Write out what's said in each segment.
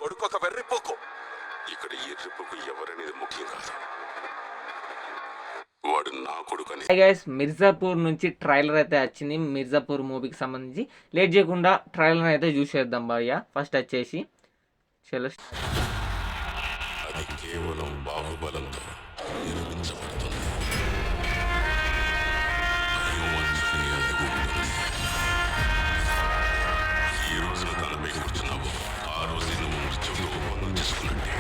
కొడుకు ఒక వెర్రిపోకు. ఇక్కడ ఈ రిప్పుకు ఎవరనేది ముఖ్యం కాదు, వాడు నా కొడుకని. గైస్, మిర్జాపూర్ నుంచి ట్రైలర్ అయితే వచ్చింది. మిర్జాపూర్ మూవీకి సంబంధించి లేట్ చేయకుండా ట్రైలర్ అయితే చూసేద్దాం భయ్య. ఫస్ట్ వచ్చేసి చలో. అది కేవలం బాహుబలంతో నిర్మించబడుతుంది. ఈ రోజున తనపై కూర్చున్నావు, ఆ రోజు నువ్వు మృత్యువుతో ఒప్పందం చేసుకున్నట్టే.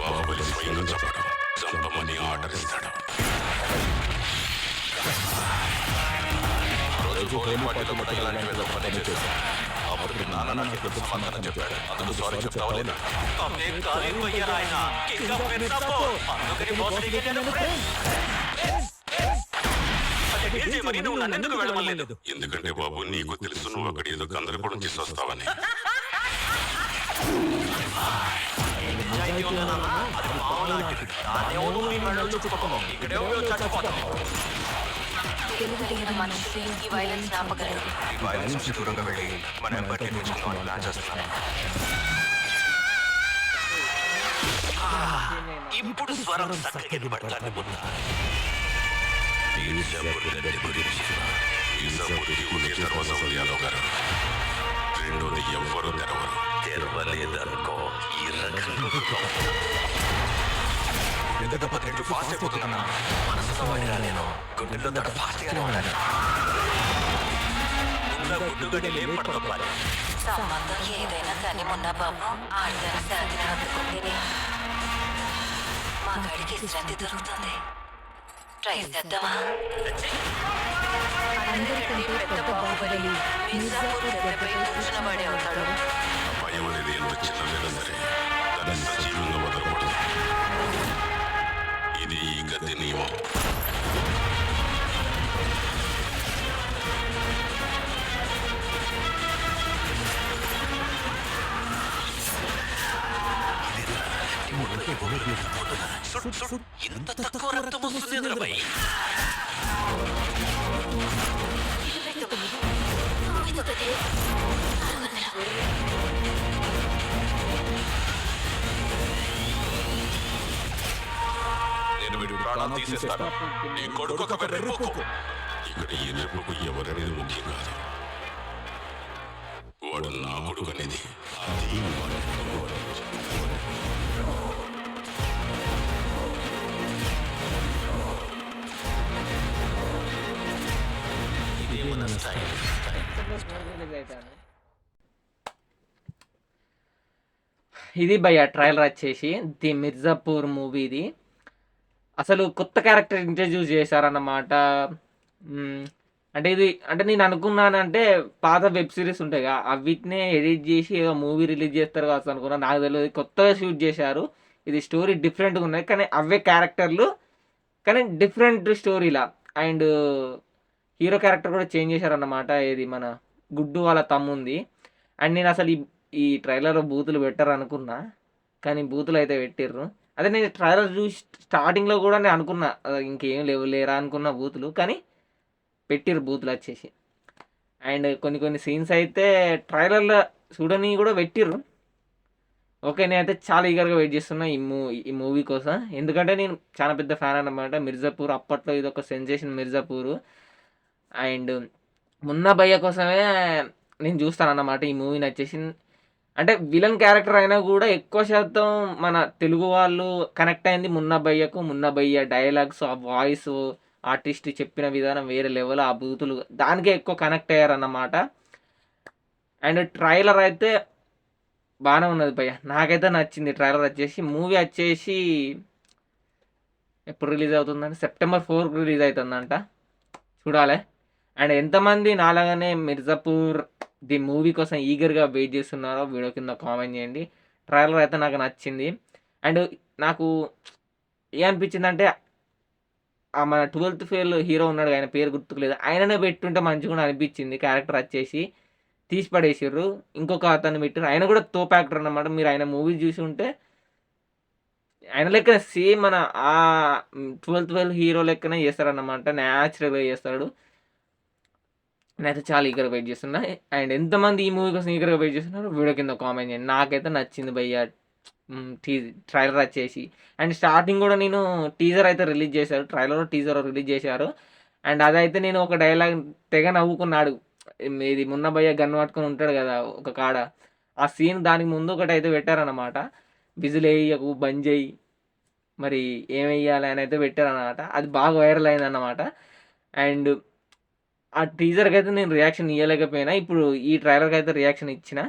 బాహుబలి స్వయంగా చెప్పడం, చంపమని ఆర్డర్ ఇస్తాడు. రోజు పార్టీలో మటలాంటి మీద పని చేశాను. అప్పుడు నాన్న నాకు ఎప్పుడు సమాధానం చెప్పాడు. అందుకు సారీ చెప్తావలేనా? ఎందుకంటే బాబు, నీకు తెలుసు నువ్వు అక్కడ ఏదో గందరగోళం చేసి వస్తావని. ఇప్పుడు స్వరం చక్కగా పడతాను. రెండోది ఎవ్వరూ తెరవలేదనుకో, ఈ రకంగా ఎంత పత్రికలు ఫాస్ట్ అయిపోతున్నా మనసులో వాడినా నేను గుండెల్లో తగ్గ ఫాస్ట్గానే ఉన్నాను. సంబంధం ఏదైనా కానీ మొన్న బాబు ఆడదాని శాంతిని అందుకుంటేనే మా గడికి విశ్రాంతి దొరుకుతుంది. ట్రై చేద్దామా? అందరికంటే పెద్ద బాహుబలి మిర్జాపూర్ తెరపై కూర్చున్న వాడే అవుతాడు. భయం అనేది ఎంత చిన్నదైనా సరే దాన్ని సజీవంగా వదలకూడదు. ఇది ఈ గతి నియమం. ఇంత తక్కువ రక్తం వస్తుంది రమై. నేను వీడి ప్రాణాలు తీసేస్తాను. నీ కొడుకు ఒక వెర్రిపోకు. ఇక్కడ ఈ రెప్పుకు ఎవరనేది ముఖ్యం కాదు, వాడు నా కొడుకు అనేది. ఇది భయ్య ట్రైలర్ వచ్చేసి ది మిర్జాపూర్ మూవీది. అసలు కొత్త క్యారెక్టర్ ఇంట్రడ్యూస్ చేశారన్నమాట. అంటే నేను అనుకున్నానంటే పాత వెబ్ సిరీస్ ఉంటాయి కదా, అవిటినే ఎడిట్ చేసి ఏదో మూవీ రిలీజ్ చేస్తారు కావచ్చు అనుకున్నా. నాకు తెలియదు, కొత్తగా షూట్ చేశారు. ఇది స్టోరీ డిఫరెంట్గా ఉన్నాయి, కానీ అవే క్యారెక్టర్లు కానీ డిఫరెంట్ స్టోరీలా. అండ్ హీరో క్యారెక్టర్ కూడా చేంజ్ చేశారన్నమాట. ఇది మన గుడ్డు వాళ్ళ తమ్ముంది. అండ్ నేను అసలు ఈ ట్రైలర్లో బూతులు పెట్టరు అనుకున్నా, కానీ బూతులు అయితే పెట్టిర్రు. అదే నేను ట్రైలర్ చూసి స్టార్టింగ్లో కూడా నేను అనుకున్నా ఇంకేం లేరా అనుకున్న బూతులు, కానీ పెట్టిర్రు బూతులు వచ్చేసి. అండ్ కొన్ని సీన్స్ అయితే ట్రైలర్లో చూడని కూడా పెట్టిర్రు. ఓకే, నేనైతే చాలా ఈగర్గా వెయిట్ చేస్తున్నా ఈ మూవీ కోసం. ఎందుకంటే నేను చాలా పెద్ద ఫ్యాన్ అన్నమాట మిర్జాపూర్. అప్పట్లో ఇది ఒక సెన్సేషన్ మిర్జాపూర్. అండ్ మున్నా భయ్య కోసమే నేను చూస్తానన్నమాట ఈ మూవీని వచ్చేసి. అంటే విలన్ క్యారెక్టర్ అయినా కూడా ఎక్కువ శాతం మన తెలుగు వాళ్ళు కనెక్ట్ అయింది మున్నా భయ్యకు. మున్నా భయ్య డైలాగ్స్, ఆ వాయిస్, ఆర్టిస్ట్ చెప్పిన విధానం వేరే లెవెల్, ఆ బూతులు దానికే ఎక్కువ కనెక్ట్ అయ్యారన్నమాట. అండ్ ట్రైలర్ అయితే బాగానే ఉన్నది భయ్య, నాకైతే నచ్చింది ట్రైలర్ వచ్చేసి. మూవీ వచ్చేసి ఎప్పుడు రిలీజ్ అవుతుందంటే సెప్టెంబర్ 4 రిలీజ్ అవుతుందంట, చూడాలి. అండ్ ఎంతమంది నాలాగానే మిర్జాపూర్ ది మూవీ కోసం ఈగర్గా వెయిట్ చేస్తున్నారో వీడియో కింద కామెంట్ చేయండి. ట్రైలర్ అయితే నాకు నచ్చింది. అండ్ నాకు ఏమనిపించిందంటే మన 12th ఫెయిల్ హీరో ఉన్నాడు, ఆయన పేరు గుర్తుకులేదు, ఆయననే పెట్టుంటే మంచిగా అనిపించింది క్యారెక్టర్ వచ్చేసి. తీసి పడేసిర్రు. ఇంకొక అతన్ని పెట్టారు. ఆయన కూడా తోపు యాక్టర్ అన్నమాట. మీరు ఆయన మూవీ చూసి ఉంటే ఆయన లెక్కనే సేమ్ మన 12 హీరో లెక్కనే చేస్తారన్నమాట. న్యాచురల్‌గా చేస్తాడు. నేనైతే చాలా ఈగర్‌గా వెయిట్ చేస్తున్నా. అండ్ ఎంతమంది ఈ మూవీ కోసం ఈగర్‌గా వెయిట్ చేస్తున్నారో వీడియో కింద కామెంట్ చేయండి. నాకైతే నచ్చింది భయ్యా. ట్రైలర్ వచ్చేసి. అండ్ స్టార్టింగ్ కూడా నేను టీజర్ అయితే రిలీజ్ చేశారు. ట్రైలర్, టీజర్ రిలీజ్ చేశారు. అండ్ అదైతే నేను ఒక డైలాగ్ తెగ నవ్వుకున్నాడు. ఇది మున్న భయ్య గన్ పట్టుకొని ఉంటాడు కదా ఒక కాడ. ఆ సీన్ దానికి ముందు ఒకటైతే పెట్టారన్నమాట. విజిలేయకు బంద్ చేయి మరి ఏమెయ్యాలి అని అయితే పెట్టారన్నమాట. అది బాగా వైరల్ అయిందన్నమాట. అండ్ ఆ టీజర్కి అయితే నేను రియాక్షన్ ఇవ్వలేకపోయినా. ఇప్పుడు ఈ ట్రైలర్కి అయితే రియాక్షన్ ఇచ్చిన.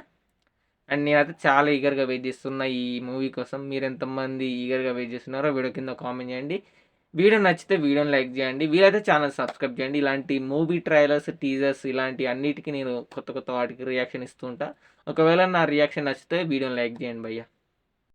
అండ్ నేనైతే చాలా ఈగర్‌గా వెయిట్ చేస్తున్నా ఈ మూవీ కోసం. మీరు ఎంతమంది ఈగర్‌గా వెయిట్ చేస్తున్నారో వీడియో కింద కామెంట్ చేయండి. వీడియో నచ్చితే వీడియోని లైక్ చేయండి. వీలైతే ఛానల్ సబ్స్క్రైబ్ చేయండి. ఇలాంటి మూవీ ట్రైలర్స్, టీజర్స్ ఇలాంటి అన్నిటికి నేను కొత్త కొత్త వాటికి రియాక్షన్ ఇస్తూ ఉంటా. ఒకవేళ నా రియాక్షన్ నచ్చితే వీడియోని లైక్ చేయండి భయ్యా.